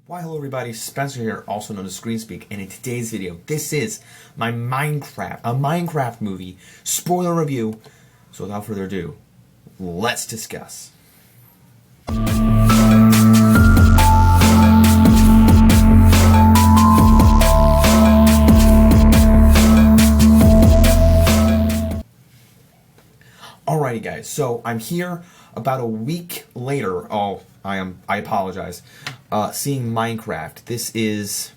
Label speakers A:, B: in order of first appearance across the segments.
A: Why hello everybody, Spencer here, also known as ScreenSpeak, and in today's video, this is my Minecraft movie spoiler review. So without further ado, let's discuss. Alrighty guys, so I'm here about a week later. I apologize. Seeing Minecraft. This is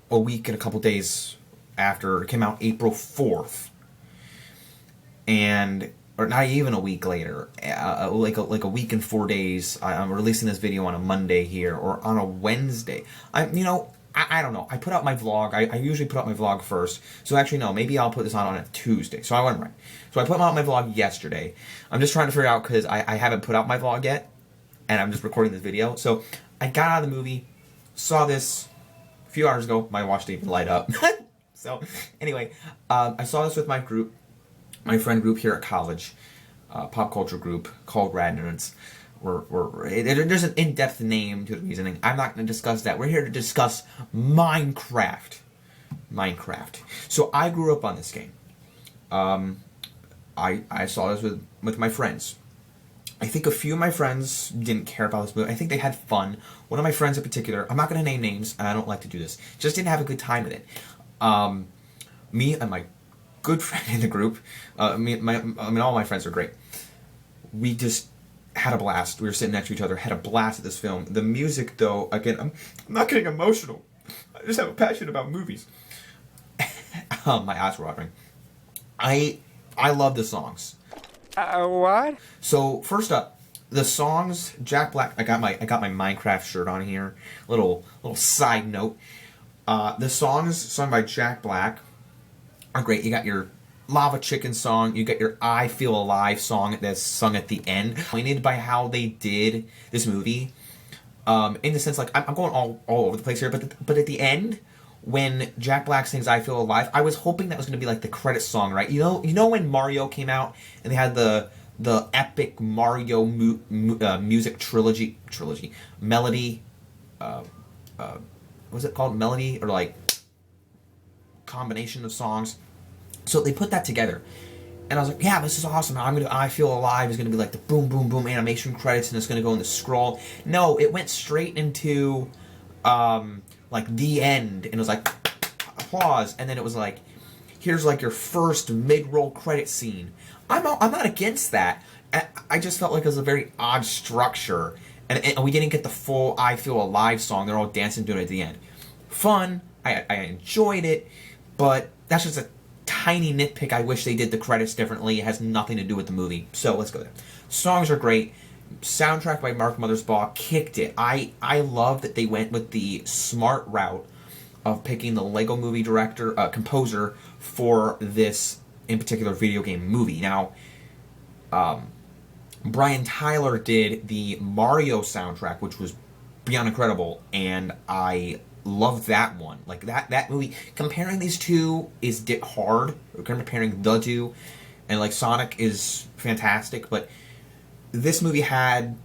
A: a week and a couple days after it came out, April 4th. Or not even a week later, like a week and 4 days. I'm releasing this video on a Monday here, or on a Wednesday. I don't know. I put out my vlog. I usually put out my vlog first. So actually, no, maybe I'll put this on a Tuesday. So I went right. So I put out my vlog yesterday. I'm just trying to figure out, because I haven't put out my vlog yet, and I'm just recording this video. So I got out of the movie, saw this a few hours ago. My watch didn't even light up. So anyway, I saw this with my group, my friend group here at college, pop culture group called Rad Nerds. There's an in-depth name to the reasoning. I'm not going to discuss that. We're here to discuss Minecraft. So I grew up on this game. I saw this with my friends. I think a few of my friends didn't care about this movie. I think they had fun. One of my friends in particular, I'm not going to name names, and I don't like to do this, just didn't have a good time with it. Me and my good friend in the group, all my friends are great. We just had a blast. We were sitting next to each other, had a blast at this film. The music, though, again, I'm not getting emotional. I just have a passion about movies. My eyes were watering. I love the songs.
B: What?
A: So first up, the songs. Jack Black. I got my Minecraft shirt on here. Little side note. The songs sung by Jack Black are great. You got your Lava Chicken song. You got your I Feel Alive song that's sung at the end. Pointed by how they did this movie. In the sense, like, I'm going all over the place here, but at the end, when Jack Black sings I Feel Alive, I was hoping that was going to be like the credits song, right? You know when Mario came out and they had the epic Mario music trilogy melody, what was it called? Melody, or like combination of songs. So they put that together, and I was like, yeah, this is awesome. I Feel Alive is gonna be like the boom boom boom animation credits, and it's gonna go in the scroll. No, it went straight into like the end, and it was like applause, and then it was like, here's like your first mid-roll credit scene. I'm not against that. I just felt like it was a very odd structure, and we didn't get the full I Feel Alive song. They're all dancing doing it at the end. Fun. I enjoyed it, but that's just a tiny nitpick. I wish they did the credits differently. It has nothing to do with the movie. So let's go there. Songs are great. Soundtrack by Mark Mothersbaugh kicked it. I love that they went with the smart route of picking the Lego Movie composer for this in particular video game movie. Now, Brian Tyler did the Mario soundtrack, which was beyond incredible, and I love that one. Like that movie. Comparing these two is hard. Comparing the two, and like Sonic is fantastic, but this movie had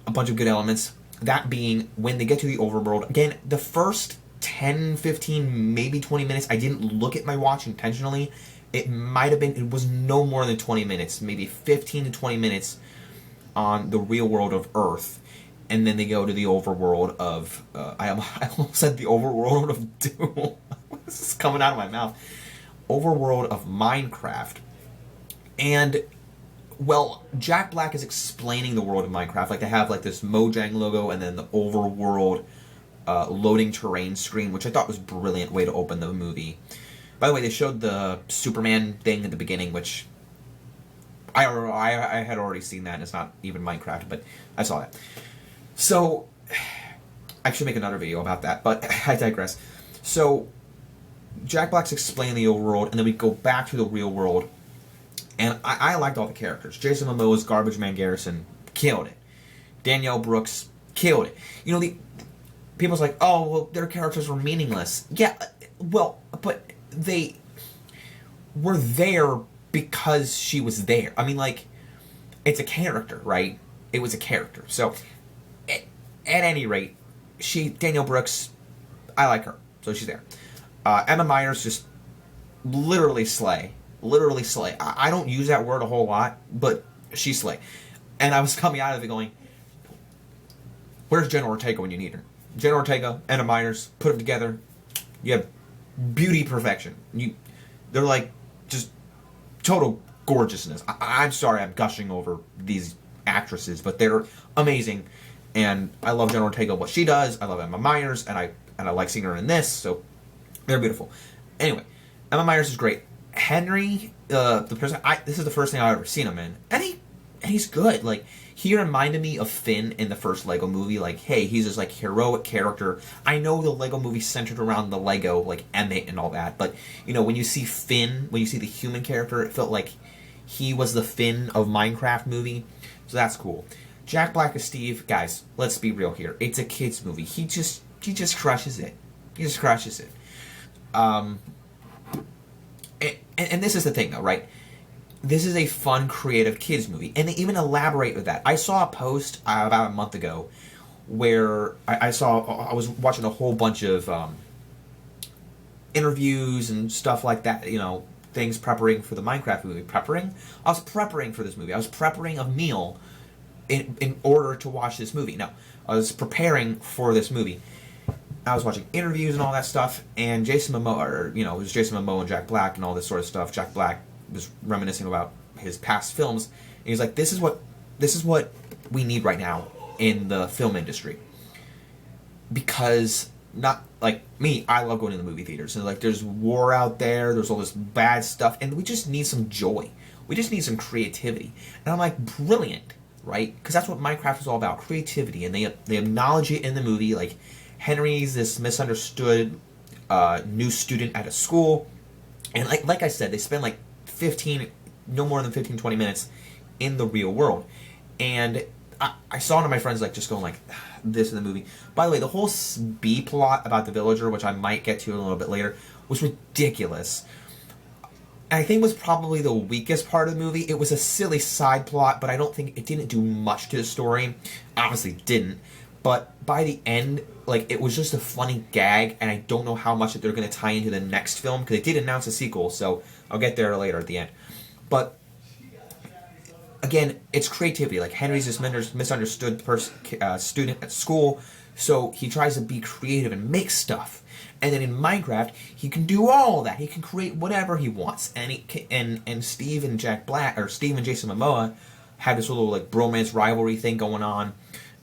A: a bunch of good elements. That being, when they get to the overworld, again, the first 10, 15, maybe 20 minutes, I didn't look at my watch intentionally. It was no more than 20 minutes, maybe 15 to 20 minutes on the real world of Earth. And then they go to the overworld of, I almost said the overworld of Doom. This is coming out of my mouth. Overworld of Minecraft. And, well, Jack Black is explaining the world of Minecraft. Like, they have like this Mojang logo and then the overworld loading terrain screen, which I thought was a brilliant way to open the movie. By the way, they showed the Superman thing at the beginning, which I had already seen that, and it's not even Minecraft, but I saw that. So, I should make another video about that, but I digress. So, Jack Black's explaining the overworld, and then we go back to the real world, and I liked all the characters. Jason Momoa's Garbage Man Garrison killed it. Danielle Brooks killed it. You know, people's like, oh, well, their characters were meaningless. Yeah, well, but they were there because she was there. I mean, like, it's a character, right? It was a character. So, at any rate, Danielle Brooks, I like her, so she's there. Emma Myers just literally slay. Literally slay. I don't use that word a whole lot, but she slay. And I was coming out of it going, where's Jenna Ortega when you need her? Jenna Ortega, Emma Myers, put them together. You have beauty perfection. They're like just total gorgeousness. I'm sorry I'm gushing over these actresses, but they're amazing. And I love Jenna Ortega, what she does. I love Emma Myers, and I like seeing her in this, so they're beautiful. Anyway, Emma Myers is great. Henry, the person, this is the first thing I've ever seen him in, and he's good. Like, he reminded me of Finn in the first Lego movie. Like, hey, he's this like heroic character. I know the Lego movie centered around the Lego, like Emmett and all that, but you know, when you see Finn, when you see the human character, it felt like he was the Finn of Minecraft movie. So that's cool. Jack Black as Steve, guys, let's be real here. It's a kids movie. He just crushes it. He just crushes it. And this is the thing, though, right? This is a fun, creative kids movie, and they even elaborate with that. I saw a post about a month ago where I was watching a whole bunch of interviews and stuff like that. You know, things preparing for the Minecraft movie. I was preparing for this movie. I was preparing a meal in order to watch this movie. No, I was preparing for this movie. I was watching interviews and all that stuff, and Jason Momoa, it was Jason Momoa and Jack Black and all this sort of stuff. Jack Black was reminiscing about his past films, and he's like, "This is what we need right now in the film industry." Because not like me, I love going to the movie theaters, and like there's war out there, there's all this bad stuff, and we just need some joy. We just need some creativity, and I'm like, brilliant, right? Because that's what Minecraft is all about, creativity, and they acknowledge it in the movie, like. Henry's this misunderstood new student at a school, and like I said, they spend like no more than 15-20 minutes in the real world. And I saw one of my friends like just going like this in the movie. By the way, the whole B plot about the villager, which I might get to a little bit later, was ridiculous. And I think it was probably the weakest part of the movie. It was a silly side plot, but I don't think it didn't do much to the story. Obviously didn't. But by the end, like, it was just a funny gag, and I don't know how much that they're going to tie into the next film, because they did announce a sequel, so I'll get there later at the end. But, again, it's creativity. Like, Henry's this misunderstood student at school, so he tries to be creative and make stuff. And then in Minecraft, he can do all that. He can create whatever he wants. And Steve and Jack Black, or Steve and Jason Momoa, have this little, like, bromance rivalry thing going on.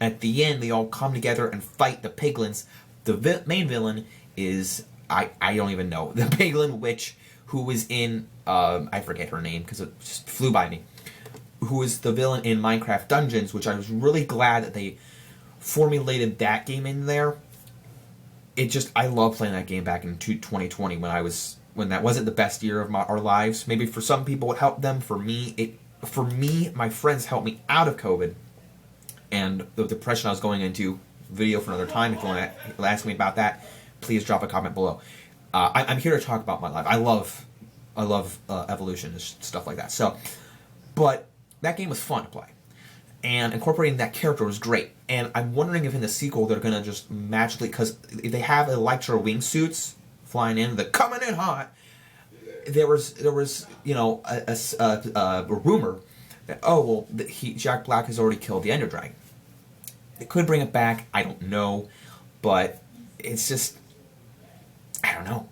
A: At the end, they all come together and fight the piglins. The main villain is, I don't even know, the piglin witch who is in, I forget her name because it just flew by me, who is the villain in Minecraft Dungeons, which I was really glad that they formulated that game in there. I love playing that game back in 2020 when that wasn't the best year of our lives. Maybe for some people it helped them. For me, my friends helped me out of COVID. And the depression I was going into, video for another time. If you want to ask me about that, please drop a comment below. I'm here to talk about my life. I love evolution and stuff like that. So, but that game was fun to play, and incorporating that character was great. And I'm wondering if in the sequel they're gonna just magically, because they have Elytra wingsuits flying in, they're coming in hot. There was a rumor that Jack Black has already killed the Ender Dragon. They could bring it back, I don't know, but it's just, I don't know.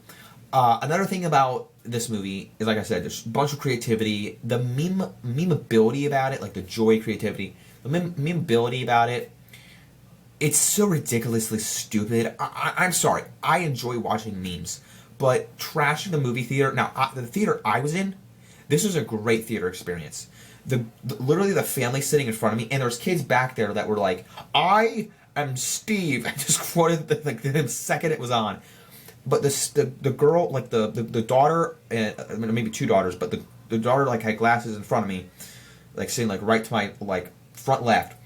A: Another thing about this movie is, like I said, there's a bunch of creativity. The memeability about it, like the joy creativity, the memeability about it, it's so ridiculously stupid. I'm sorry, I enjoy watching memes, but trashing the movie theater, now, the theater I was in, this was a great theater experience. Literally the family sitting in front of me, and there's kids back there that were like, "I am Steve." I just quoted the second it was on. But the girl, like the daughter, maybe two daughters, but the daughter like had glasses in front of me, like sitting like right to my like front left,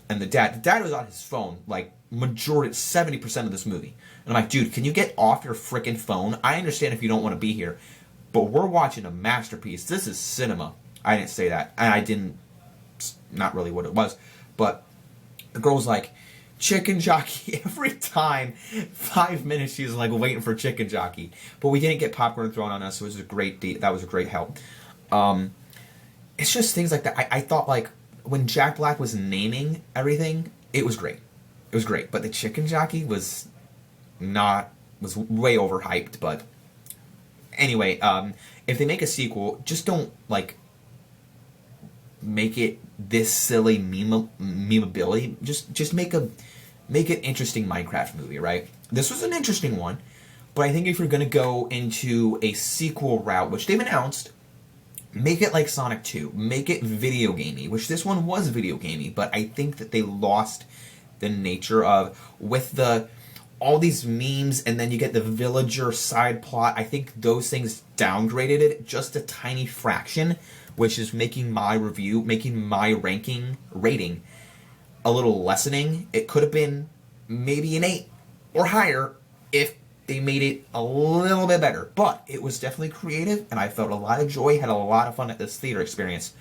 A: and the dad was on his phone like majority 70% of this movie, and I'm like, dude, can you get off your freaking phone? I understand if you don't want to be here, but we're watching a masterpiece. This is cinema. I didn't say that, and I didn't, not really what it was, but the girl was like, Chicken Jockey, every time, 5 minutes she's like waiting for Chicken Jockey. But we didn't get popcorn thrown on us, so it was a great that was a great help. It's just things like that. I thought like when Jack Black was naming everything, it was great. It was great. But the Chicken Jockey was way overhyped, but anyway, if they make a sequel, just don't like make it this silly memeability. Just make an interesting Minecraft movie, right? This was an interesting one, but I think if you're gonna go into a sequel route, which they've announced, make it like Sonic 2. Make it video gamey, which this one was video gamey, but I think that they lost the nature of with all these memes, and then you get the villager side plot. I think those things downgraded it just a tiny fraction, which is making my rating a little lessening. It could have been maybe an 8 or higher if they made it a little bit better. But it was definitely creative, and I felt a lot of joy, had a lot of fun at this theater experience.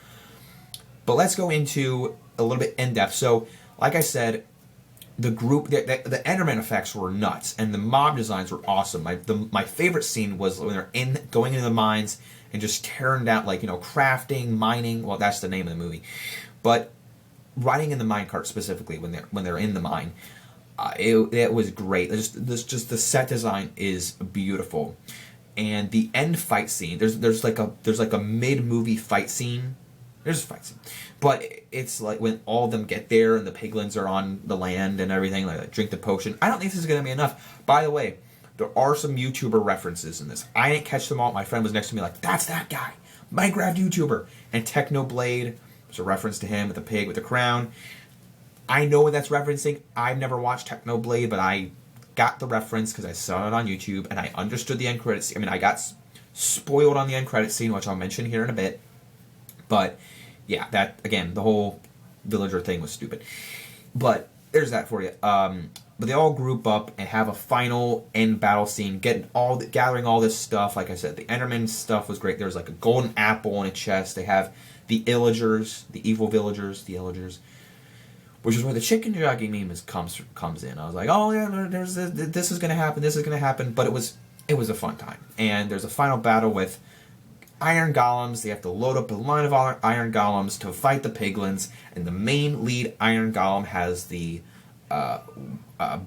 A: But let's go into a little bit in-depth. So, like I said, the Enderman effects were nuts, and the mob designs were awesome. My favorite scene was when they're going into the mines and just tearing down, like, crafting, mining. Well, that's the name of the movie, but riding in the minecart specifically when they're in the mine, it was great. Just the set design is beautiful, and the end fight scene. There's like a mid movie fight scene. There's a fight scene. But it's like when all of them get there and the piglins are on the land and everything, like drink the potion. I don't think this is going to be enough. By the way, there are some YouTuber references in this. I didn't catch them all. My friend was next to me like, that's that guy. Minecraft YouTuber. And Technoblade, there's a reference to him with the pig with the crown. I know what that's referencing. I've never watched Technoblade, but I got the reference because I saw it on YouTube and I understood the end credits. I mean, I got spoiled on the end credits scene, which I'll mention here in a bit. But yeah, that, again, the whole villager thing was stupid. But there's that for you. But they all group up and have a final end battle scene, gathering all this stuff. Like I said, the Enderman stuff was great. There's like a golden apple in a chest. They have the Illagers, the evil villagers, the Illagers, which is where the Chicken Jockey meme comes in. I was like, oh yeah, this is gonna happen, But it was a fun time. And there's a final battle with iron golems. They have to load up a line of iron golems to fight the piglins, and the main lead iron golem has the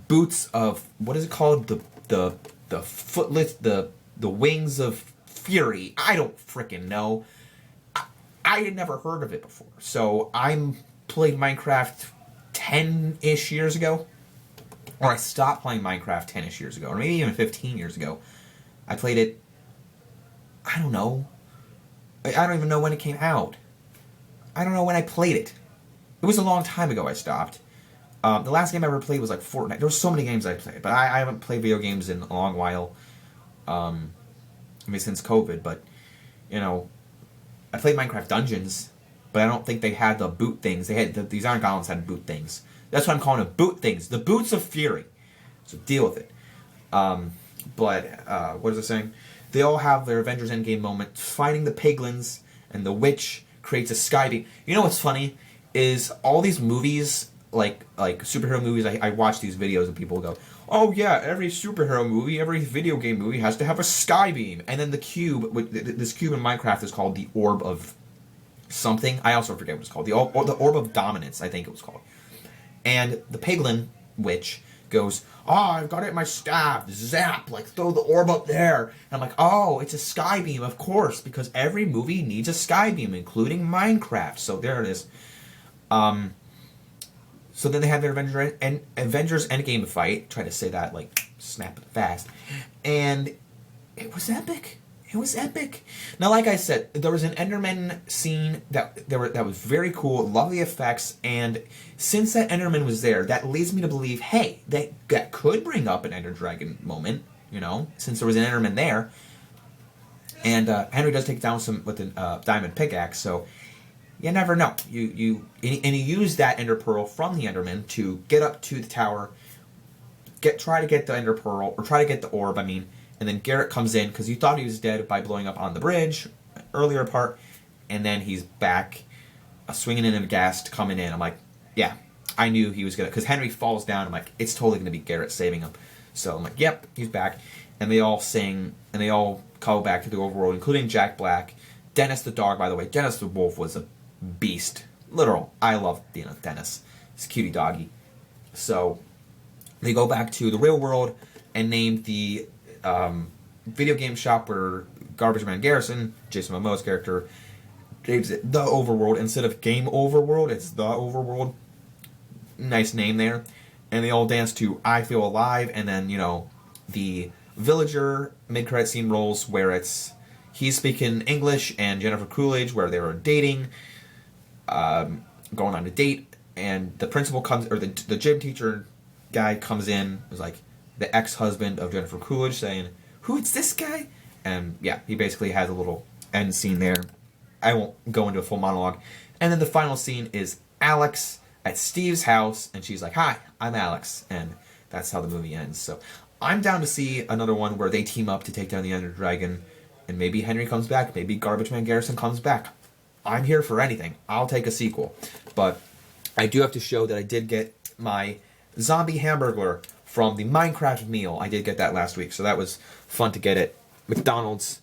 A: boots of, what is it called? The footless, the wings of fury. I don't frickin' know. I had never heard of it before. So I played Minecraft 10-ish years ago, or I stopped playing Minecraft 10-ish years ago, or maybe even 15 years ago. I played it, I don't know. I don't even know when it came out. I don't know when I played it. It was a long time ago I stopped. The last game I ever played was like Fortnite. There were so many games I played, but I haven't played video games in a long while. I mean, since COVID, but, I played Minecraft Dungeons, but I don't think they had the boot things. They had, these Iron Golems had boot things. That's what I'm calling them, boot things. The boots of fury. So deal with it. What is it saying? They all have their Avengers Endgame moment, fighting the piglins, and the witch creates a sky beam. You know what's funny? Is all these movies, like superhero movies, I watch these videos and people go, oh yeah, every superhero movie, every video game movie has to have a sky beam. And then the cube, this cube in Minecraft is called the Orb of something. I also forget what it's called. The Orb of Dominance, I think it was called. And the piglin witch goes, oh, I've got it in my staff, zap, like throw the orb up there. And I'm like, oh, it's a sky beam, of course, because every movie needs a sky beam, including Minecraft. So there it is. So then they have their Avengers Endgame fight. Try to say that like snap it fast. And it was epic. It was epic. Now, like I said, there was an Enderman scene that was very cool, lovely effects, and since that Enderman was there, that leads me to believe, hey, that could bring up an Ender Dragon moment, since there was an Enderman there. And Henry does take down some with a diamond pickaxe, so you never know. You use that Ender Pearl from the Enderman to get up to the tower, try to get the Ender Pearl, or try to get the orb, and then Garrett comes in, because you thought he was dead by blowing up on the bridge, earlier part, and then he's back, swinging in and gassed, coming in. I'm like, yeah, I knew he was gonna, because Henry falls down. I'm like, it's totally gonna be Garrett saving him. So I'm like, yep, he's back. And they all sing, and they all call back to the overworld, including Jack Black. Dennis the dog, by the way. Dennis the wolf was a beast. Literal. I love Dennis. He's a cutie doggy. So they go back to the real world and name the video game shop where Garbage Man Garrison, Jason Momoa's character, names it the Overworld. Instead of Game Overworld, it's the Overworld. Nice name there. And they all dance to I Feel Alive, and then, the villager mid-credit scene rolls where he's speaking English and Jennifer Coolidge, where they were dating, going on a date, and the principal comes, or the gym teacher guy comes in, is like the ex-husband of Jennifer Coolidge, saying, "Who is this guy?" And yeah, he basically has a little end scene there. I won't go into a full monologue. And then the final scene is Alex at Steve's house, and she's like, "Hi, I'm Alex," and that's how the movie ends. So I'm down to see another one where they team up to take down the Ender Dragon, and maybe Henry comes back, maybe Garbage Man Garrison comes back. I'm here for anything. I'll take a sequel. But I do have to show that I did get my zombie hamburger from the Minecraft meal. I did get that last week, so that was fun to get at McDonald's.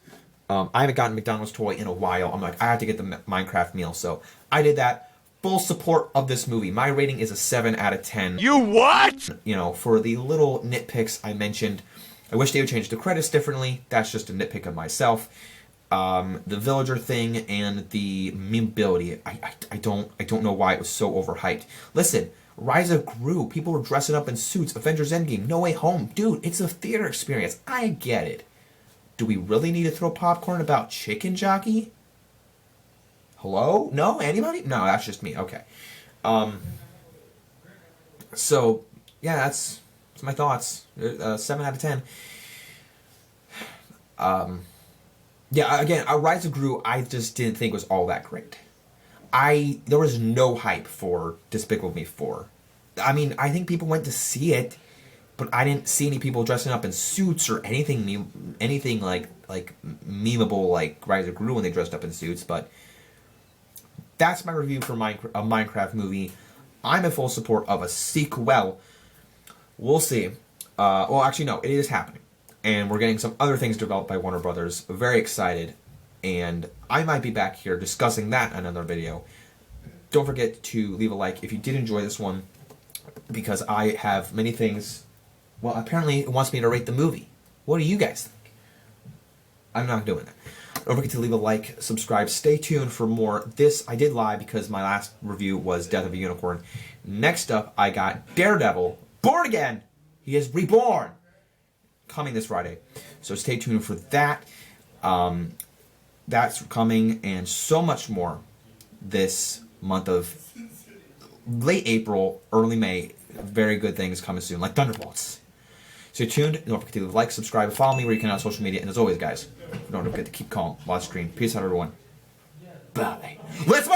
A: I haven't gotten McDonald's toy in a while. I'm like, I have to get the Minecraft meal, so I did that. Full support of this movie. My rating is a 7 out of 10.
B: You what?
A: For the little nitpicks I mentioned, I wish they would change the credits differently. That's just a nitpick of myself. The villager thing and the memeability, I don't know why it was so overhyped. Listen, Rise of Gru, people were dressing up in suits. Avengers Endgame, No Way Home, dude, it's a theater experience. I get it. Do we really need to throw popcorn about Chicken Jockey? Hello? No? Anybody? No, that's just me. Okay. So, yeah, that's my thoughts. 7 out of 10. Yeah, again, Rise of Gru, I just didn't think was all that great. There was no hype for Despicable Me 4. I mean, I think people went to see it, but I didn't see any people dressing up in suits or anything like memeable like Rise of Gru when they dressed up in suits, but that's my review for a Minecraft movie. I'm in full support of a sequel. We'll see. Well, actually, no, it is happening. And we're getting some other things developed by Warner Brothers. Very excited. And I might be back here discussing that in another video. Don't forget to leave a like if you did enjoy this one, because I have many things. Well, apparently it wants me to rate the movie. What do you guys think? I'm not doing that. Don't forget to leave a like, subscribe, stay tuned for more. This, I did lie because my last review was Death of a Unicorn. Next up, I got Daredevil, Born Again. He is reborn. Coming this Friday. So stay tuned for that. That's coming, and so much more this month of late April, early May. Very good things coming soon, like Thunderbolts. Stay tuned. Don't forget to like, subscribe, follow me where you can on social media. And as always, guys, don't forget to keep calm, watch screen. Peace out, everyone. Bye. Let's